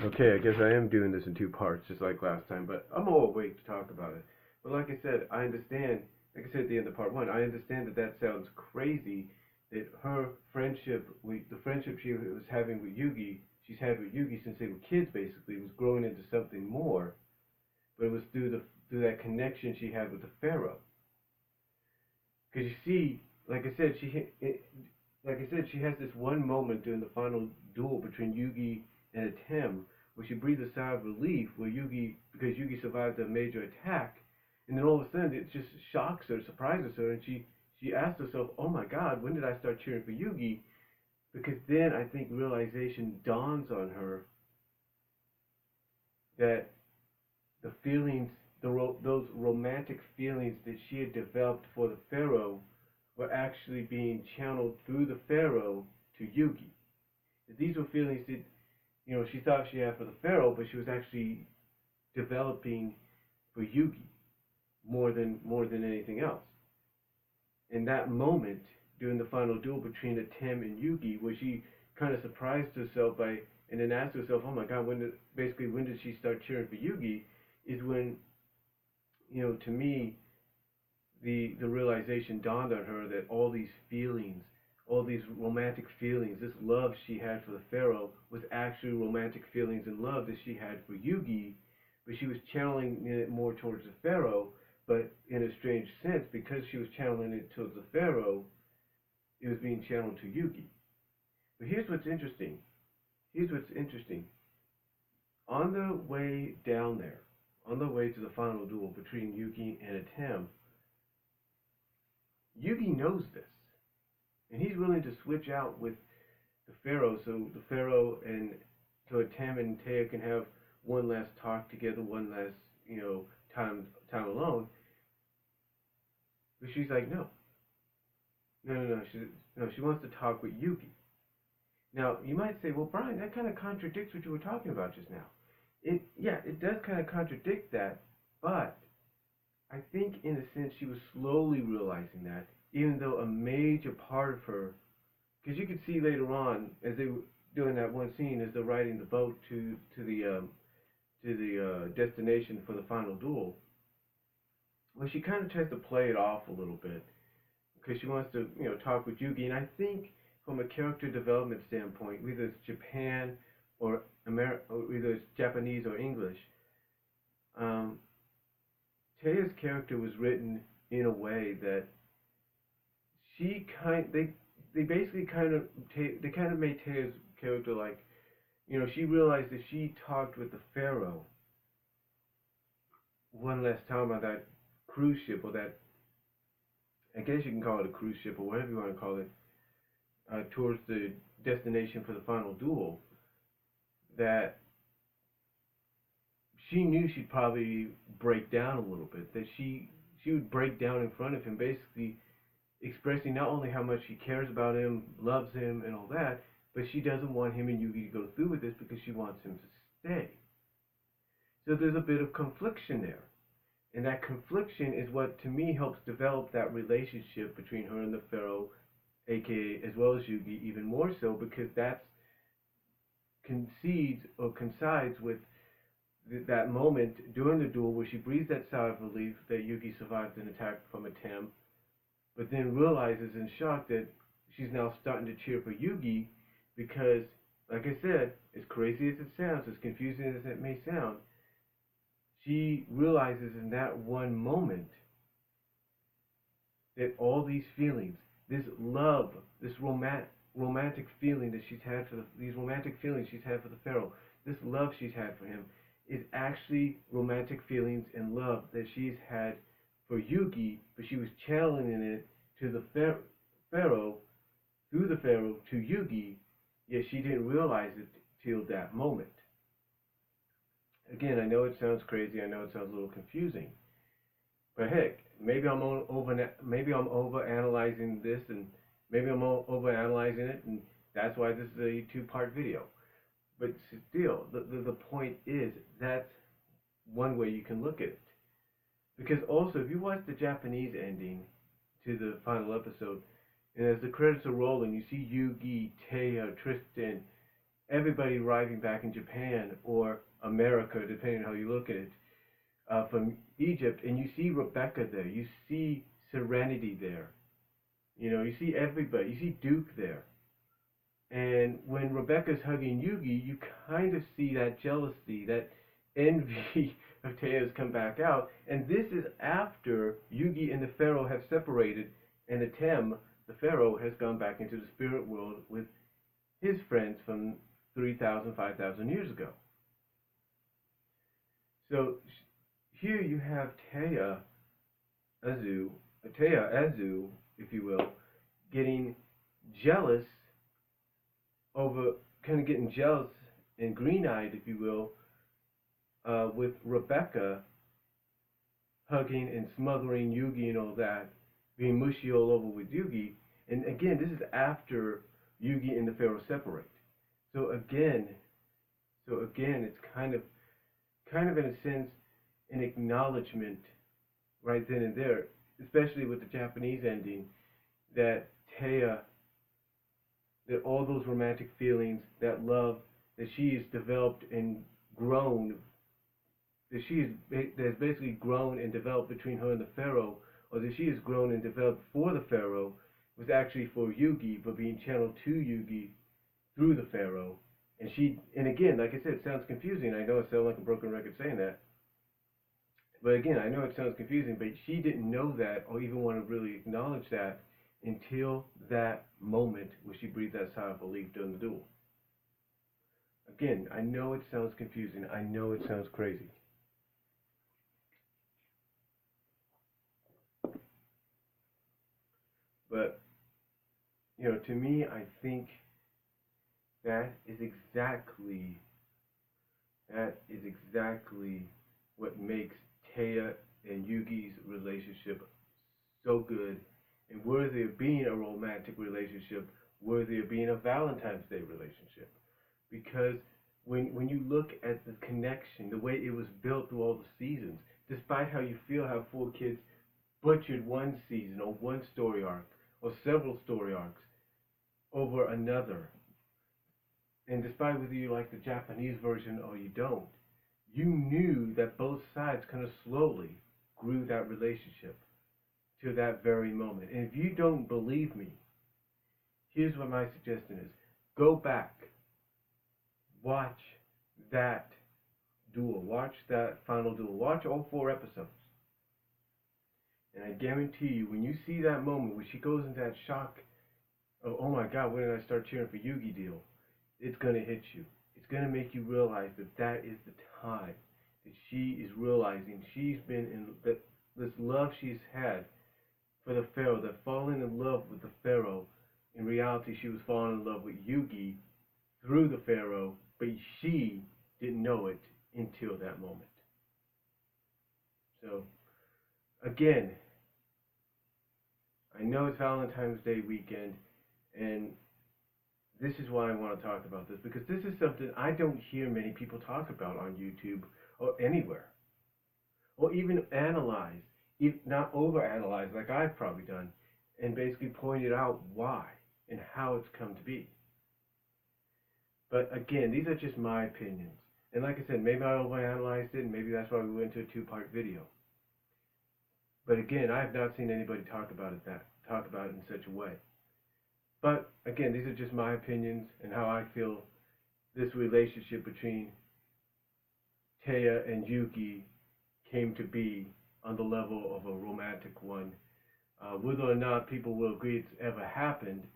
Okay, I guess I am doing this in two parts, just like last time, but I'm all awake to talk about it. But like I said, I understand, like I said at the end of part one, I understand that that sounds crazy, that her friendship, the friendship she was having with Yugi, she's had with Yugi since they were kids basically, was growing into something more, but it was through that connection she had with the Pharaoh. Because you see, like I said, like I said, she has this one moment during the final duel between Yugi and Atem where she breathes a sigh of relief where because Yugi survived a major attack, and then all of a sudden it just shocks her, surprises her, and she asks herself, "Oh my God, when did I start cheering for Yugi?" Because then I think realization dawns on her that the feelings, those romantic feelings that she had developed for the Pharaoh were actually being channeled through the Pharaoh to Yugi. These were feelings that she thought she had for the Pharaoh, but she was actually developing for Yugi more than anything else. In that moment, during the final duel between Atem and Yugi, where she kind of surprised herself by and then asked herself, "Oh my God, when did she start cheering for Yugi?" Is when to me the realization dawned on her that all these feelings, all these romantic feelings, this love she had for the Pharaoh was actually romantic feelings and love that she had for Yugi, but she was channeling it more towards the Pharaoh. But in a strange sense, because she was channeling it towards the Pharaoh, it was being channeled to Yugi. But here's what's interesting. Here's what's interesting. On the way down there, on the way to the final duel between Yugi and Atem, Yugi knows this. And he's willing to switch out with the Pharaoh so the Pharaoh and so Tam and Taya can have one last talk together, one last, time alone. But she's like, no. No, no, no. She wants to talk with Yugi. Now, you might say, well, Brian, that kind of contradicts what you were talking about just now. It does kind of contradict that, but I think in a sense she was slowly realizing that, even though a major part of her, because you could see later on as they were doing that one scene as they're riding the boat to the destination for the final duel. Well, she kind of tries to play it off a little bit because she wants to talk with Yugi, and I think from a character development standpoint, whether it's Japan or or either it's Japanese or English, um, Taya's character was written in a way that she kind they basically they kind of made Taya's character like she realized that she talked with the Pharaoh one last time on that cruise ship or that I guess you can call it a cruise ship or whatever you want to call it towards the destination for the final duel that she knew she'd probably break down a little bit that she would break down in front of him basically expressing not only how much she cares about him, loves him, and all that, but she doesn't want him and Yugi to go through with this because she wants him to stay. So there's a bit of confliction there. And that confliction is what, to me, helps develop that relationship between her and the Pharaoh, aka as well as Yugi, even more so because that concedes or coincides with that moment during the duel where she breathes that sigh of relief that Yugi survived an attack from a Tem, but then realizes in shock that she's now starting to cheer for Yugi because, like I said, as crazy as it sounds, as confusing as it may sound, she realizes in that one moment that all these feelings, this love, this romantic feeling that she's had for these romantic feelings she's had for the Pharaoh, this love she's had for him, is actually romantic feelings and love that she's had for Yugi, but she was channeling it to the Pharaoh, through the Pharaoh to Yugi, yet she didn't realize it till that moment. Again, I know it sounds crazy, I know it sounds a little confusing, but heck, maybe I'm over analyzing this, and maybe I'm over analyzing it, and that's why this is a two-part video. But still, the point is that's one way you can look at it. Because also, if you watch the Japanese ending to the final episode, and as the credits are rolling, you see Yugi, Taya, Tristan, everybody arriving back in Japan or America, depending on how you look at it, from Egypt, and you see Rebecca there, you see Serenity there, you see everybody, you see Duke there. And when Rebecca's hugging Yugi, you kind of see that jealousy, that envy of Teia's come back out. And this is after Yugi and the Pharaoh have separated, and Atem, the Pharaoh, has gone back into the spirit world with his friends from 3,000, 5,000 years ago. So here you have Teiya Azu, if you will, getting jealous over, kind of getting jealous and green-eyed, if you will, with Rebecca hugging and smothering Yugi and all that, being mushy all over with Yugi. And again, this is after Yugi and the Pharaoh separate. So again, it's kind of in a sense an acknowledgement right then and there, especially with the Japanese ending, that Teiya, that all those romantic feelings, that love that she has developed and grown, that has basically grown and developed between her and the Pharaoh, or that she has grown and developed for the Pharaoh, was actually for Yugi, but being channeled to Yugi through the Pharaoh. And again, like I said, it sounds confusing. I know it sounds like a broken record saying that. But again, I know it sounds confusing, but she didn't know that or even want to really acknowledge that until that moment where she breathed that sigh of relief during the duel. Again, I know it sounds confusing. I know it sounds crazy. But, to me, I think that is exactly what makes Teiya and Yugi's relationship so good and worthy of being a romantic relationship, worthy of being a Valentine's Day relationship. Because when you look at the connection, the way it was built through all the seasons, despite how you feel how 4Kids butchered one season or one story arc or several story arcs over another, and despite whether you like the Japanese version or you don't, you knew that both sides kind of slowly grew that relationship to that very moment. And if you don't believe me, here's what my suggestion is. Go back, watch that duel, watch that final duel, watch all 4 episodes. And I guarantee you, when you see that moment where she goes into that shock of, oh my God, when did I start cheering for Yugi deal? It's going to hit you. It's going to make you realize that is the time that she is realizing she's been in, that this love she's had for the Pharaoh, that falling in love with the Pharaoh, in reality she was falling in love with Yugi through the Pharaoh, but she didn't know it until that moment. So, again, I know it's Valentine's Day weekend, and this is why I want to talk about this, because this is something I don't hear many people talk about on YouTube or anywhere, or even analyze, if not overanalyze like I've probably done, and basically pointed out why and how it's come to be. But again, these are just my opinions. And like I said, maybe I overanalyzed it, and maybe that's why we went to a 2-part video. But again, I have not seen anybody talk about it in such a way. But again, these are just my opinions and how I feel this relationship between Teiya and Yugi came to be on the level of a romantic one. Whether or not people will agree it's ever happened,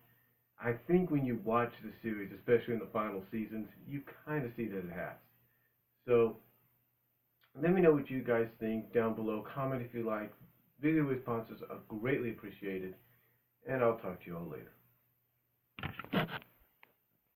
I think when you watch the series, especially in the final seasons, you kind of see that it has. So let me know what you guys think down below. Comment if you like. Video responses are greatly appreciated. And I'll talk to you all later.